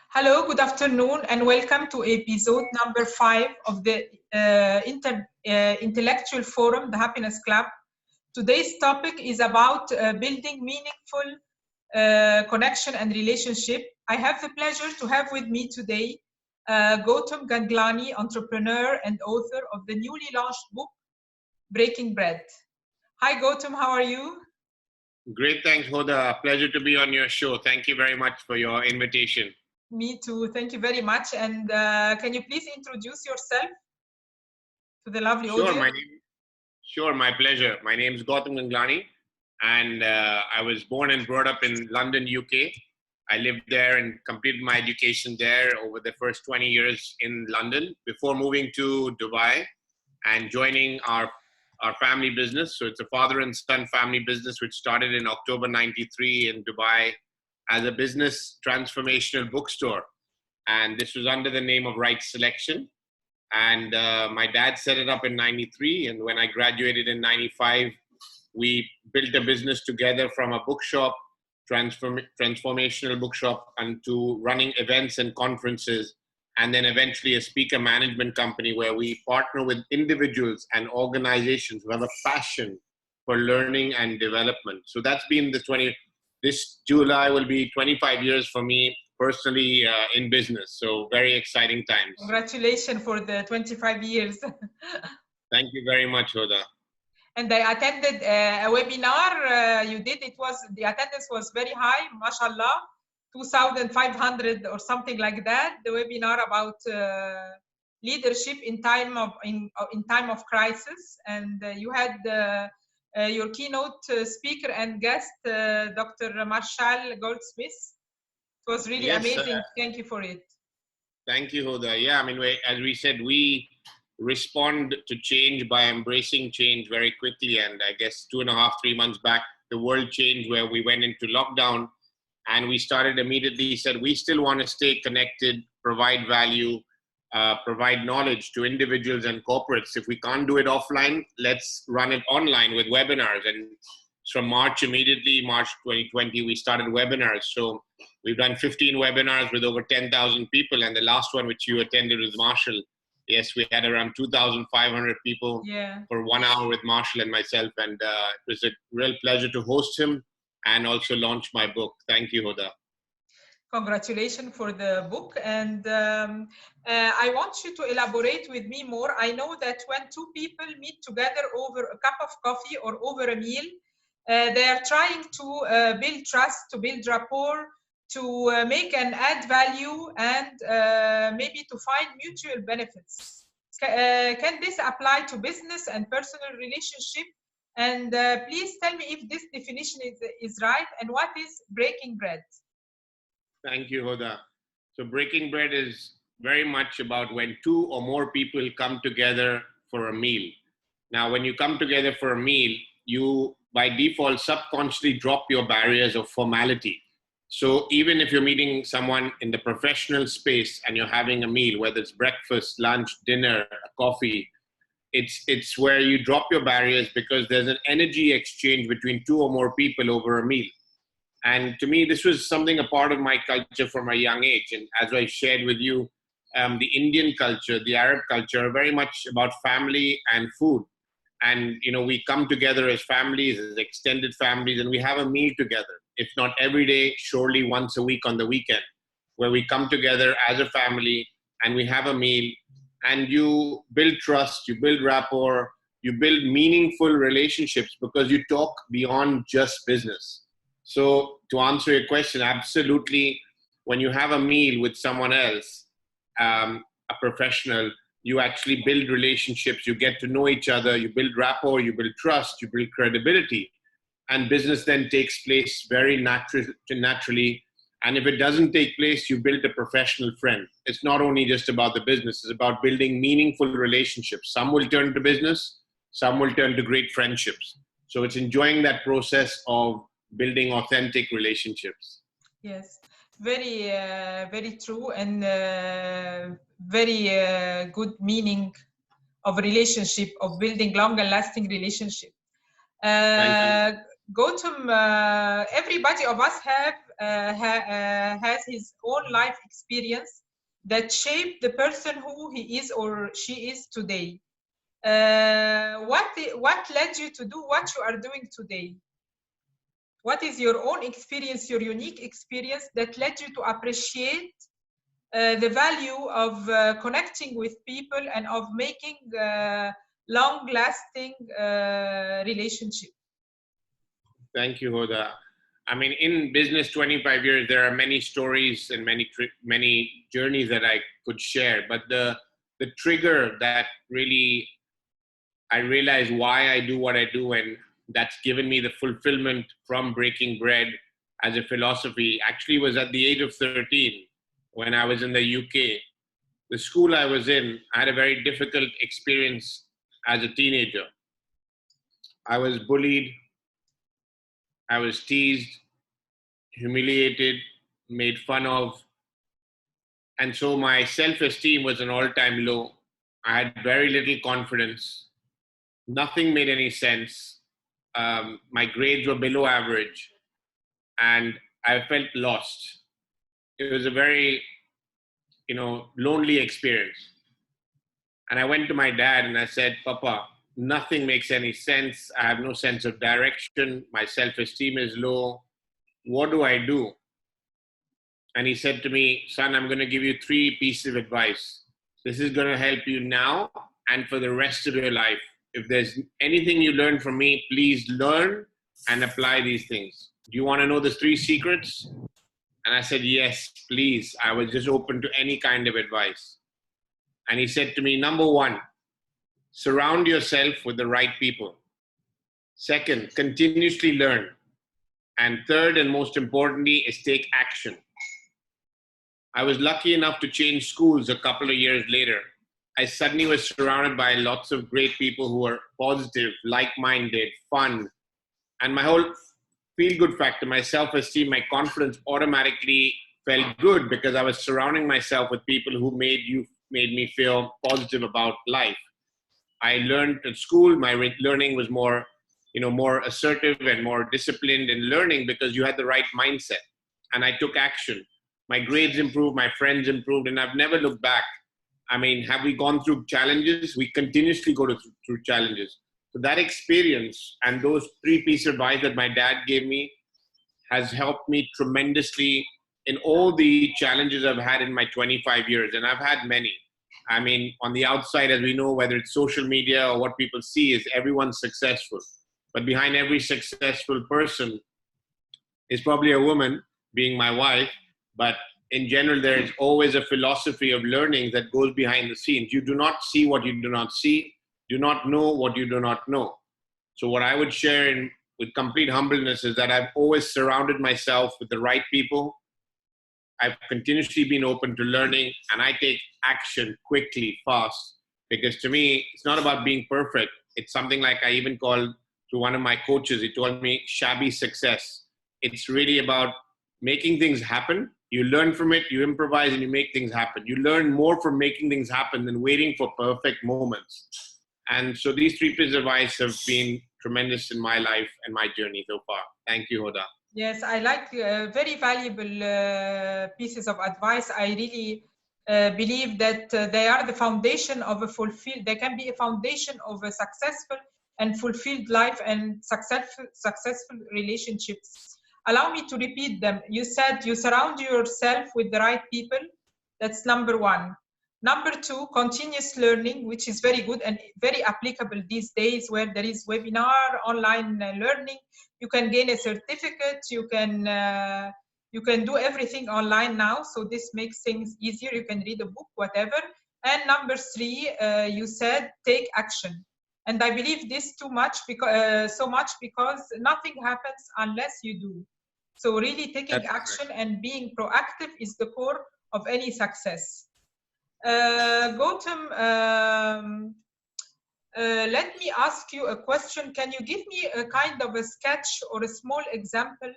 Hello, good afternoon, and welcome to episode number 5 of the Intellectual Forum, the Happiness Club. Today's topic is about building meaningful connection and relationship. I have the pleasure to have with me today Gautam Ganglani, entrepreneur and author of the newly launched book, Breaking Bread. Hi, Gautam, how are you? Great, thanks, Hoda. Pleasure to be on your show. Thank you very much for your invitation. Me too. Thank you very much. And can you please introduce yourself to the lovely audience? Sure, my pleasure. My name is Gautam Ganglani, and I was born and brought up in London, UK. I lived there and completed my education there over the first 20 years in London before moving to Dubai and joining our family business. So it's a father and son family business, which started in October 93 in Dubai as a business transformational bookstore. And this was under the name of Right Selection. And my dad set it up in 93. And when I graduated in 95, we built a business together from a bookshop, transformational bookshop, and to running events and conferences. And then eventually a speaker management company where we partner with individuals and organizations who have a passion for learning and development. So that's been this July will be 25 years for me personally in business. So very exciting times. Congratulations for the 25 years. Thank you very much, Hoda. And I attended a webinar you did. The attendance was very high, mashallah, 2,500 or something like that. The webinar about leadership in time of crisis. And you had your keynote speaker and guest, Dr. Marshall Goldsmith. It was really amazing. Thank you for it. Thank you, Hoda. Yeah, I mean, as we said, we respond to change by embracing change very quickly. And I guess 2.5, 3 months back, the world changed where we went into lockdown and we started immediately said, we still want to stay connected, provide value, provide knowledge to individuals and corporates. If we can't do it offline, let's run it online with webinars. And from March 2020, we started webinars. So we've done 15 webinars with over 10,000 people. And the last one, which you attended with Marshall, yes, we had around 2,500 people for 1 hour with Marshall and myself. And it was a real pleasure to host him and also launch my book. Thank you, Hoda. Congratulations for the book. And I want you to elaborate with me more. I know that when two people meet together over a cup of coffee or over a meal, they are trying to build trust, to build rapport, to make and add value, and maybe to find mutual benefits. Can this apply to business and personal relationship? And please tell me if this definition is right, and what is breaking bread? Thank you, Hoda. So breaking bread is very much about when 2 or more people come together for a meal. Now, when you come together for a meal, you by default subconsciously drop your barriers of formality. So even if you're meeting someone in the professional space and you're having a meal, whether it's breakfast, lunch, dinner, coffee, it's where you drop your barriers because there's an energy exchange between 2 or more people over a meal. And to me, this was something a part of my culture from a young age. And as I shared with you, the Indian culture, the Arab culture are very much about family and food. And, you know, we come together as families, as extended families, and we have a meal together. If not every day, surely once a week on the weekend, where we come together as a family and we have a meal, and you build trust, you build rapport, you build meaningful relationships because you talk beyond just business. So to answer your question, absolutely, when you have a meal with someone else, a professional, you actually build relationships, you get to know each other, you build rapport, you build trust, you build credibility, and business then takes place very naturally. And if it doesn't take place, you build a professional friend. It's not only just about the business, it's about building meaningful relationships. Some will turn to business, some will turn to great friendships. So it's enjoying that process of building authentic relationships. Yes, very true, and very good meaning of relationship, of building long and lasting relationship. Gautam, everybody of us has his own life experience that shaped the person who he is or she is today. What led you to do what you are doing today? What is your own experience, your unique experience that led you to appreciate the value of connecting with people and of making long-lasting relationship? Thank you, Hoda. I mean, in business 25 years, there are many stories and many journeys that I could share. But the trigger that really I realized why I do what I do, and that's given me the fulfillment from breaking bread as a philosophy, actually was at the age of 13 when I was in the UK. The school I was in, I had a very difficult experience as a teenager. I was bullied, I was teased, humiliated, made fun of. And so my self-esteem was an all-time low. I had very little confidence. Nothing made any sense. My grades were below average, and I felt lost. It was a very, lonely experience. And I went to my dad and I said, Papa, nothing makes any sense. I have no sense of direction. My self-esteem is low. What do I do? And he said to me, son, I'm going to give you 3 pieces of advice. This is going to help you now and for the rest of your life. If there's anything you learn from me, please learn and apply these things. Do you want to know the 3 secrets? And I said, yes, please. I was just open to any kind of advice. And he said to me, number 1, surround yourself with the right people. Second, continuously learn. And third, and most importantly, is take action. I was lucky enough to change schools a couple of years later. I suddenly was surrounded by lots of great people who were positive, like-minded, fun. And my whole feel-good factor, my self-esteem, my confidence automatically felt good because I was surrounding myself with people who made me feel positive about life. I learned at school, my learning was more assertive and more disciplined in learning because you had the right mindset. And I took action. My grades improved, my friends improved, and I've never looked back. I mean, have we gone through challenges? We continuously go through challenges. So that experience and those 3 pieces of advice that my dad gave me has helped me tremendously in all the challenges I've had in my 25 years. And I've had many. I mean, on the outside, as we know, whether it's social media or what people see is everyone's successful. But behind every successful person is probably a woman, being my wife. But in general, there is always a philosophy of learning that goes behind the scenes. You do not see what you do not see. Do not know what you do not know. So what I would share with complete humbleness is that I've always surrounded myself with the right people. I've continuously been open to learning, and I take action quickly, fast, because to me, it's not about being perfect. It's something like I even called to one of my coaches. He told me shabby success. It's really about making things happen. You learn from it, you improvise, and you make things happen. You learn more from making things happen than waiting for perfect moments. And so these 3 pieces of advice have been tremendous in my life and my journey so far. Thank you, Hoda. Yes, I like very valuable pieces of advice. I really believe that they are the foundation of they can be a foundation of a successful and fulfilled life and successful relationships. Allow me to repeat them. You said you surround yourself with the right people. That's number 1. Number 2, continuous learning, which is very good and very applicable these days where there is webinar, online learning. You can gain a certificate. You can do everything online now. So this makes things easier. You can read a book, whatever. And number 3, you said take action. And I believe this so much because nothing happens unless you do. So really taking action and being proactive is the core of any success. Gautam, let me ask you a question. Can you give me a kind of a sketch or a small example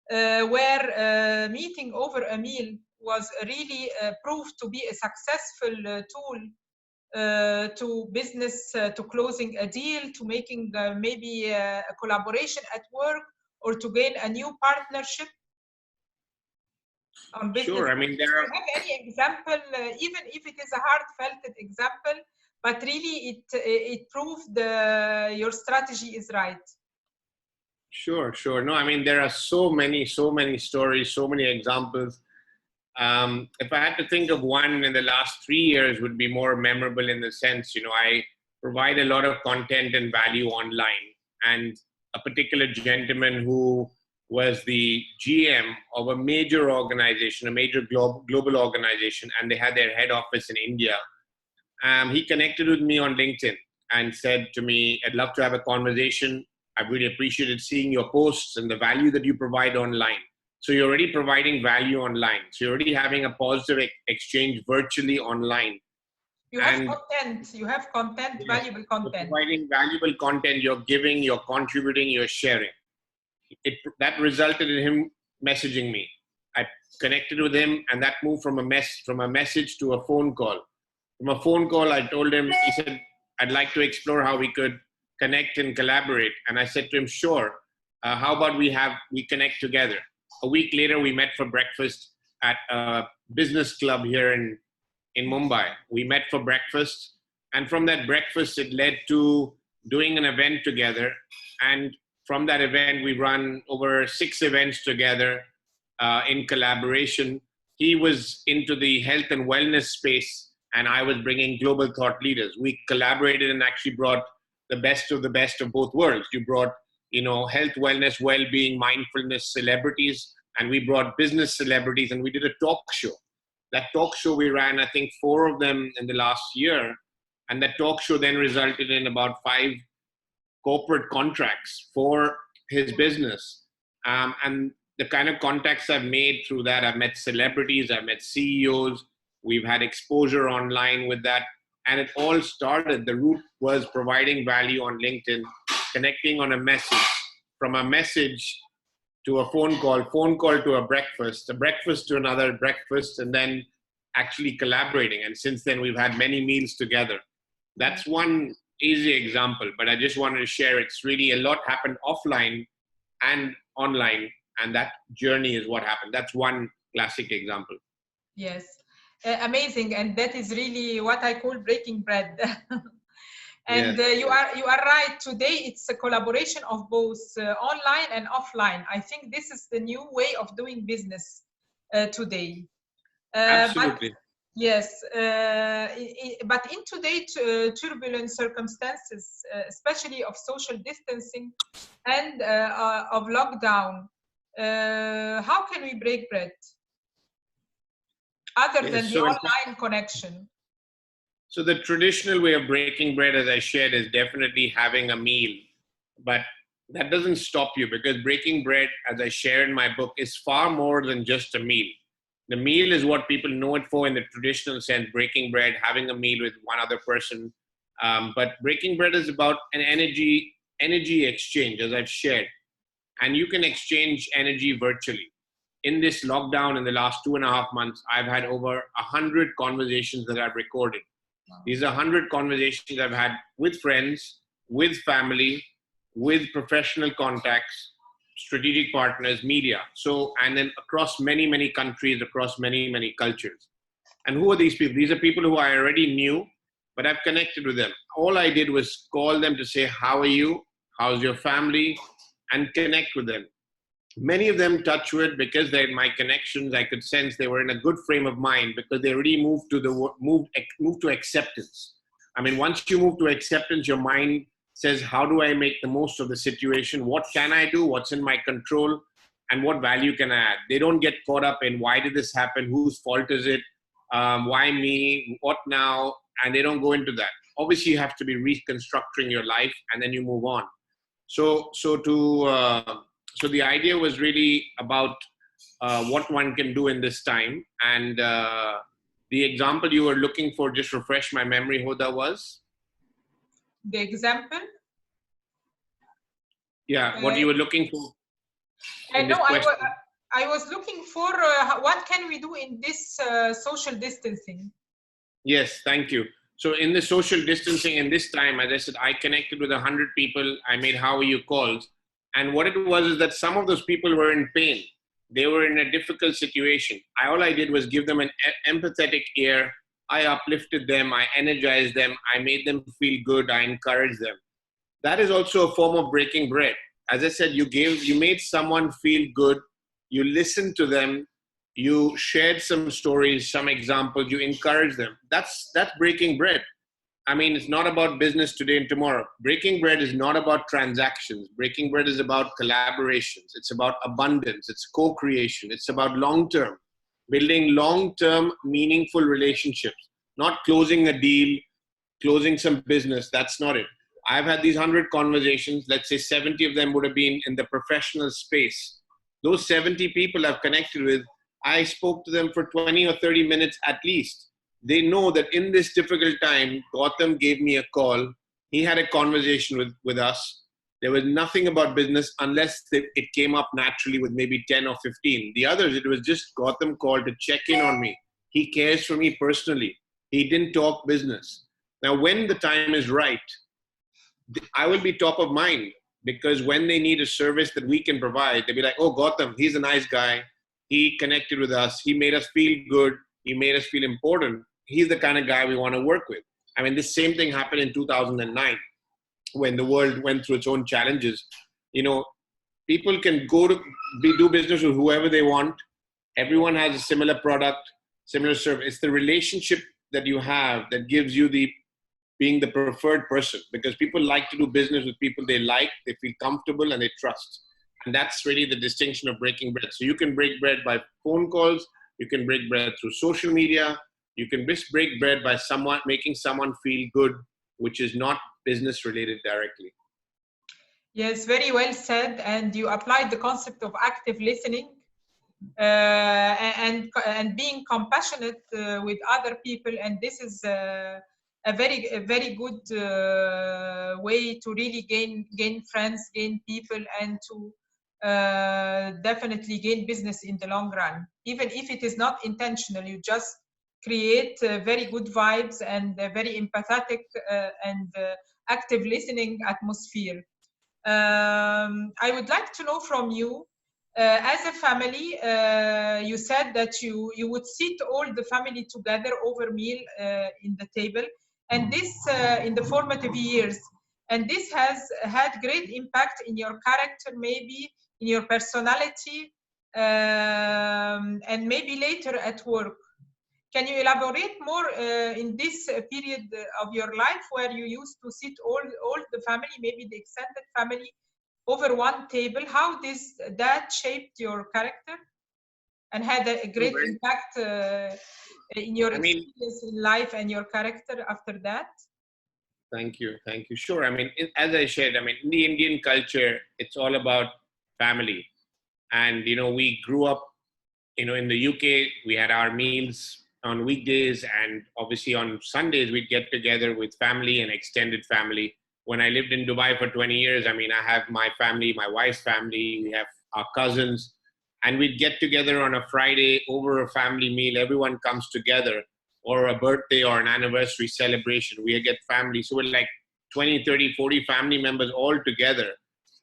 where meeting over a meal was really proved to be a successful tool to business, to closing a deal, to making maybe a collaboration at work, or to gain a new partnership on business? Sure. I mean, Do you have any example, even if it is a heartfelt example, but really it proved your strategy is right? Sure, sure. No, I mean, there are so many stories, so many examples. If I had to think of one in the last 3 years, would be more memorable in the sense, I provide a lot of content and value online. And a particular gentleman who was the GM of a major organization, a major global organization, and they had their head office in India. He connected with me on LinkedIn and said to me, I'd love to have a conversation. I really appreciated seeing your posts and the value that you provide online. So you're already providing value online. So you're already having a positive exchange virtually online. You have content, yes, valuable content. You're providing valuable content, you're giving, you're contributing, you're sharing. That resulted in him messaging me. I connected with him, and that moved from a message to a phone call. From a phone call, I told him, he said, I'd like to explore how we could connect and collaborate. And I said to him, sure, how about we connect together? A week later, we met for breakfast at a business club here in Mumbai. We met for breakfast. And from that breakfast, it led to doing an event together. And from that event, we run over 6 events together in collaboration. He was into the health and wellness space, and I was bringing global thought leaders. We collaborated and actually brought the best of both worlds. You brought, health, wellness, well-being, mindfulness celebrities, and we brought business celebrities, and we did a talk show. That talk show we ran, I think 4 of them in the last year, and that talk show then resulted in about 5 corporate contracts for his business. And the kind of contacts I've made through that, I've met celebrities, I've met CEOs, we've had exposure online with that. And it all started, the root was providing value on LinkedIn, connecting on a message, from a message to a phone call to a breakfast to another breakfast, and then actually collaborating. And since then, we've had many meals together. That's one easy example, but I just wanted to share, it's really a lot happened offline and online, and that journey is what happened. That's one classic example. Yes. Amazing, and that is really what I call breaking bread. And yes. You are right. Today it's a collaboration of both online and offline. I think this is the new way of doing business today. Absolutely. Yes, but in today's turbulent circumstances, especially of social distancing and of lockdown, how can we break bread? Other than the online connection. So the traditional way of breaking bread, as I shared, is definitely having a meal. But that doesn't stop you, because breaking bread, as I share in my book, is far more than just a meal. The meal is what people know it for in the traditional sense, breaking bread, having a meal with one other person. But breaking bread is about an energy exchange, as I've shared. And you can exchange energy virtually. In this lockdown, in the last 2.5 months, I've had over 100 conversations that I've recorded. These are 100 conversations I've had with friends, with family, with professional contacts, strategic partners, media. So, and then across many, many countries, across many, many cultures. And who are these people? These are people who I already knew, but I've connected with them. All I did was call them to say, how are you? How's your family? And connect with them. Many of them, touch wood, because they're my connections, I could sense they were in a good frame of mind, because they already moved to acceptance. I mean, once you move to acceptance, your mind says, how do I make the most of the situation? What can I do? What's in my control? And what value can I add? They don't get caught up in, why did this happen? Whose fault is it? Why me? What now? And they don't go into that. Obviously, you have to be reconstructing your life, and then you move on. So the idea was really about what one can do in this time. And the example you were looking for, just refresh my memory, Hoda, was? The example? Yeah, what you were looking for. I was looking for what can we do in this social distancing? Yes, thank you. So in the social distancing in this time, as I said, I connected with 100 people. I made how are you calls. And what it was is that some of those people were in pain. They were in a difficult situation. All I did was give them an empathetic ear. I uplifted them. I energized them. I made them feel good. I encouraged them. That is also a form of breaking bread. As I said, you made someone feel good. You listened to them. You shared some stories, some examples. You encouraged them. That's breaking bread. I mean, it's not about business today and tomorrow. Breaking bread is not about transactions. Breaking bread is about collaborations. It's about abundance. It's co-creation. It's about long-term, building long-term, meaningful relationships, not closing a deal, closing some business. That's not it. I've had these 100 conversations. Let's say 70 of them would have been in the professional space. Those 70 people I've connected with, I spoke to them for 20 or 30 minutes at least. They know that in this difficult time, Gautam gave me a call. He had a conversation with us. There was nothing about business unless it came up naturally with maybe 10 or 15. The others, it was just Gautam called to check in on me. He cares for me personally. He didn't talk business. Now, when the time is right, I will be top of mind, because when they need a service that we can provide, they'll be like, oh, Gautam, he's a nice guy. He connected with us. He made us feel good. He made us feel important. He's the kind of guy we want to work with. I mean, the same thing happened in 2009 when the world went through its own challenges. You know, people can go to do business with whoever they want. Everyone has a similar product, similar service. It's the relationship that you have that gives you being the preferred person, because people like to do business with people they like, they feel comfortable, and they trust. And that's really the distinction of breaking bread. So you can break bread by phone calls. You can break bread through social media. You can just break bread by making someone feel good, which is not business related directly. Yes, very well said. And you applied the concept of active listening and being compassionate with other people. And this is a very good way to really gain friends, gain people, and to definitely gain business in the long run. Even if it is not intentional, you just create very good vibes and a very empathetic and active listening atmosphere. I would like to know from you, as a family, you said that you would sit all the family together over meal in the table, and this in the formative years, and this has had great impact in your character, maybe in your personality, and maybe later at work. Can you elaborate more in this period of your life where you used to sit all the family, maybe the extended family, over one table? How that shaped your character and had a great impact in your experience in life and your character after that? Thank you. Sure. I mean, as I shared, I mean, in the Indian culture, it's all about family. And, you know, we grew up, you know, in the UK, we had our meals on weekdays, and obviously on Sundays, we'd get together with family and extended family. When I lived in Dubai for 20 years, I mean, I have my family, my wife's family, we have our cousins, and we'd get together on a Friday over a family meal. Everyone comes together, or a birthday or an anniversary celebration. We get family. So we're like 20, 30, 40 family members all together.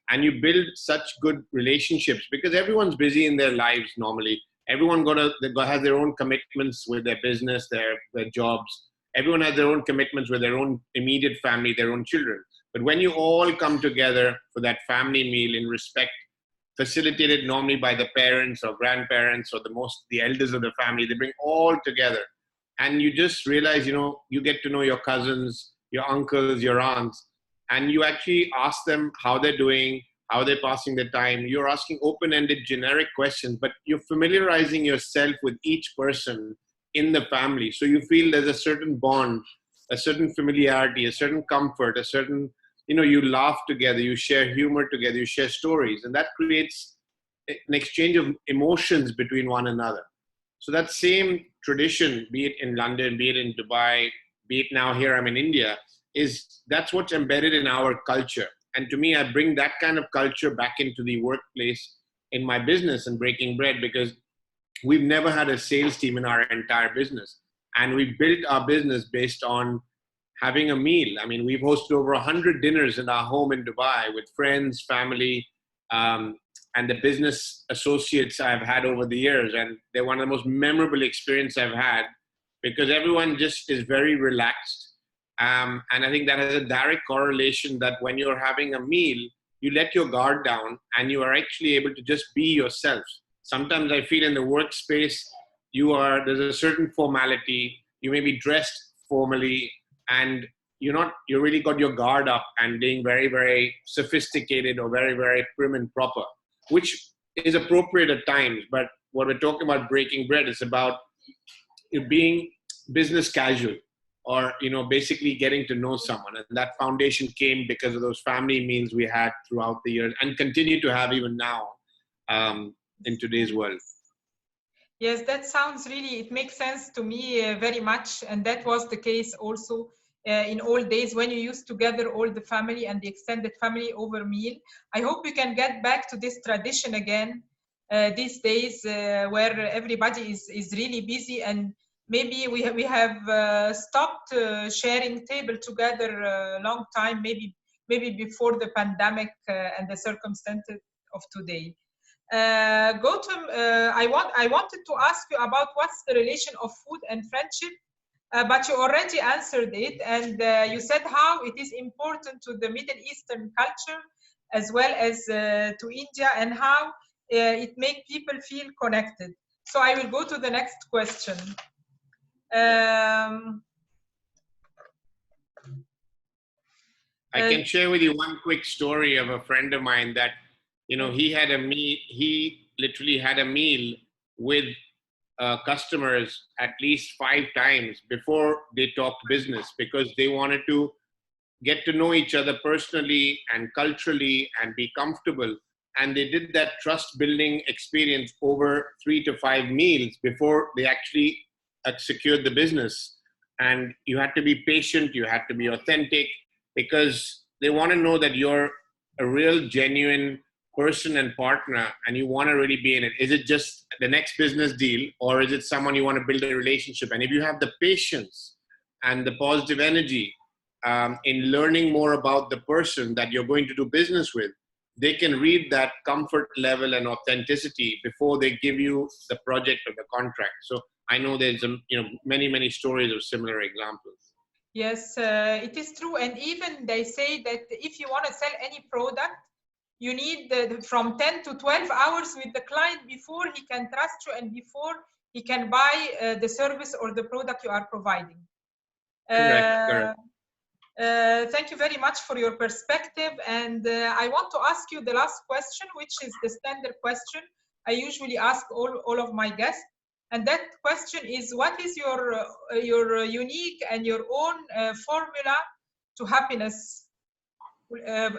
And you build such good relationships because everyone's busy in their lives normally. Everyone has their own commitments with their business, their jobs. Everyone has their own commitments with their own immediate family, their own children. But when you all come together for that family meal in respect, facilitated normally by the parents or grandparents or the elders of the family, they bring all together. And you just realize, you know, you get to know your cousins, your uncles, your aunts, and you actually ask them how they're doing, how they're passing the time. You're asking open-ended, generic questions, but you're familiarizing yourself with each person in the family. So you feel there's a certain bond, a certain familiarity, a certain comfort, a certain, you know, you laugh together, you share humor together, you share stories, and that creates an exchange of emotions between one another. So that same tradition, be it in London, be it in Dubai, be it now here I'm in India, that's what's embedded in our culture. And to me, I bring that kind of culture back into the workplace in my business and breaking bread, because we've never had a sales team in our entire business. And we built our business based on having a meal. I mean, we've hosted over 100 dinners in our home in Dubai with friends, family, um, and the business associates I've had over the years. And they're one of the most memorable experiences I've had because everyone just is very relaxed. And I think that has a direct correlation that when you're having a meal, you let your guard down and you are actually able to just be yourself. Sometimes I feel in the workspace, there's a certain formality. You may be dressed formally and you really got your guard up and being very, very sophisticated or very, very prim and proper, which is appropriate at times. But what we're talking about breaking bread is about it being business casual or, basically getting to know someone. And that foundation came because of those family meals we had throughout the years and continue to have even now in today's world. Yes, that sounds really, it makes sense to me very much. And that was the case also in old days when you used to gather all the family and the extended family over meal. I hope we can get back to this tradition again these days where everybody is really busy, and maybe we have stopped sharing table together a long time, maybe before the pandemic and the circumstances of today. Gautam, I wanted to ask you about what's the relation of food and friendship, but you already answered it, and you said how it is important to the Middle Eastern culture as well as to India, and how it makes people feel connected. So I will go to the next question. I can share with you one quick story of a friend of mine that, he literally had a meal with customers at least 5 times before they talked business because they wanted to get to know each other personally and culturally and be comfortable. And they did that trust building experience over 3 to 5 meals before they actually secured the business. And you had to be patient, you had to be authentic because they want to know that you're a real genuine person and partner and you want to really be in it. Is it just the next business deal or is it someone you want to build a relationship? And if you have the patience and the positive energy in learning more about the person that you're going to do business with, they can read that comfort level and authenticity before they give you the project or the contract. So I know there's many stories of similar examples. Yes, it is true. And even they say that if you want to sell any product, you need from 10 to 12 hours with the client before he can trust you and before he can buy the service or the product you are providing. Correct. Thank you very much for your perspective. And I want to ask you the last question, which is the standard question I usually ask all of my guests. And that question is, what is your unique and your own formula to happiness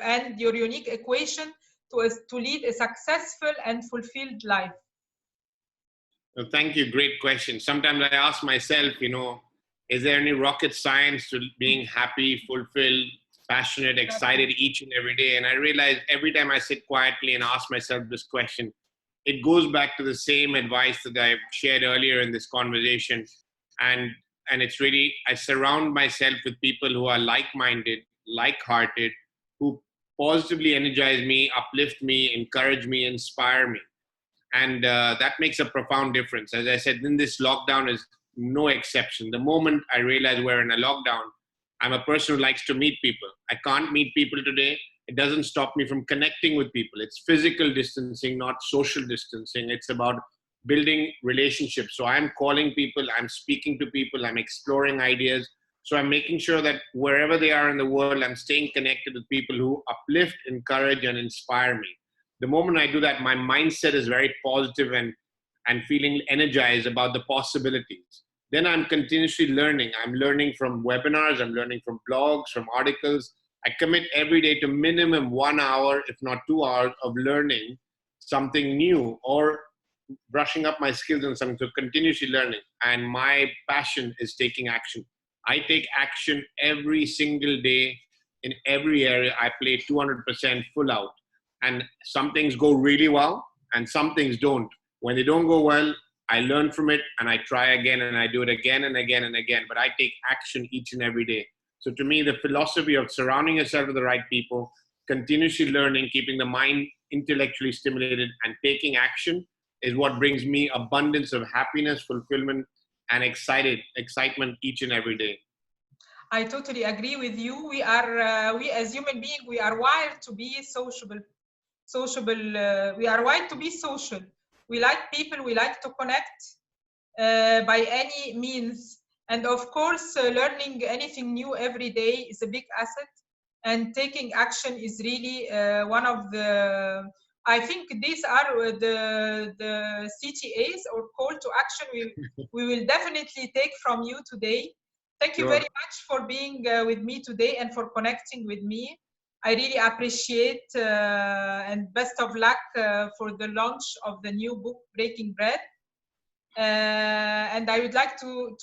and your unique equation to lead a successful and fulfilled life? Well, thank you. Great question. Sometimes I ask myself, is there any rocket science to being happy, fulfilled, passionate, excited each and every day? And I realize every time I sit quietly and ask myself this question, it goes back to the same advice that I shared earlier in this conversation. And it's really, I surround myself with people who are like-minded, like-hearted, who positively energize me, uplift me, encourage me, inspire me. And that makes a profound difference. As I said, in this lockdown is no exception. The moment I realize we're in a lockdown, I'm a person who likes to meet people. I can't meet people today. It doesn't stop me from connecting with people. It's physical distancing, not social distancing. It's about building relationships. So I'm calling people, I'm speaking to people, I'm exploring ideas. So I'm making sure that wherever they are in the world, I'm staying connected with people who uplift, encourage, and inspire me. The moment I do that, my mindset is very positive and feeling energized about the possibilities. Then I'm continuously learning. I'm learning from webinars, I'm learning from blogs, from articles. I commit every day to minimum 1 hour, if not 2 hours, of learning something new or brushing up my skills on something. So continuously learning. And my passion is taking action. I take action every single day in every area. I play 200% full out. And some things go really well and some things don't. When they don't go well, I learn from it and I try again and I do it again and again and again. But I take action each and every day. So to me, the philosophy of surrounding yourself with the right people, continuously learning, keeping the mind intellectually stimulated, and taking action is what brings me abundance of happiness, fulfillment, and excitement each and every day. I totally agree with you. We are, we as human beings, we are wired to be sociable. We are wired to be social. We like people. We like to connect by any means. And of course, learning anything new every day is a big asset. And taking action is really one of the. I think these are the CTAs or call to action we will definitely take from you today. Thank you Sure. very much for being with me today and for connecting with me. I really appreciate and best of luck for the launch of the new book, Breaking Bread. And I would like to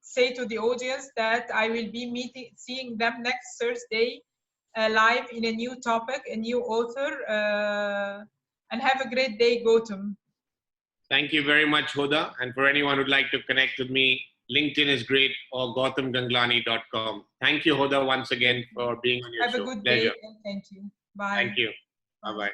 say to the audience that I will be seeing them next Thursday live in a new topic, a new author. And have a great day, Gautam. Thank you very much, Hoda. And for anyone who'd like to connect with me, LinkedIn is great, or GautamGanglani.com. Thank you, Hoda, once again for being on your show. Have a good day and thank you. Bye. Thank you. Bye-bye.